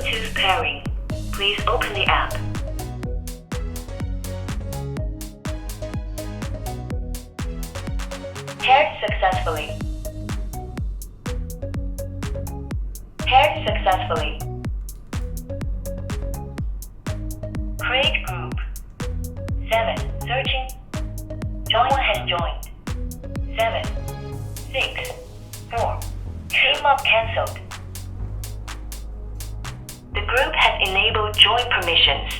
Bluetooth pairing. Please open the app. Paired successfully. Paired successfully. Create group. 7. Searching. Someone has joined. 7, 6, 4. Team up cancelled. The group has enabled join permissions.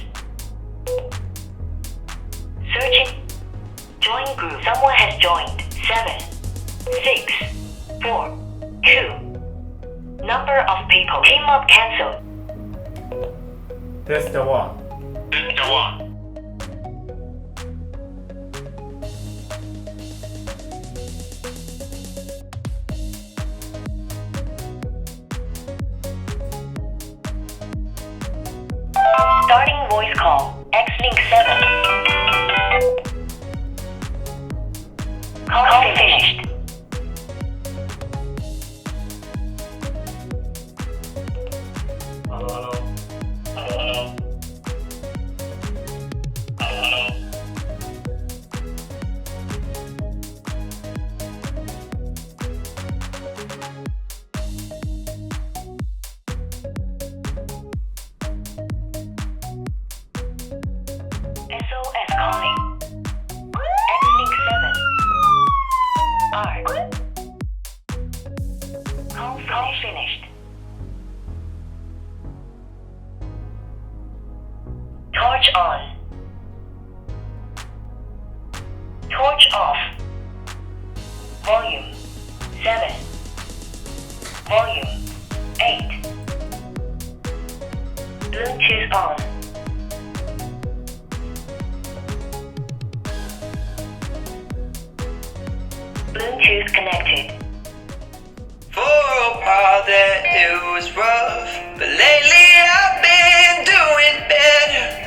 Searching. Join group. Someone has joined. 7, 6, 4, 2. Number of people. Team up cancelled. Test 1. Test 1. Starting voice call. Xlink 7. Call finished. Hello. Hello. Hello. SOS calling. Xlink 7. R. Call finished. Torch on. Torch off. Volume 7. Volume 8. Bluetooth on. Bluetooth connected. For a while there it was rough, but lately I've been doing better.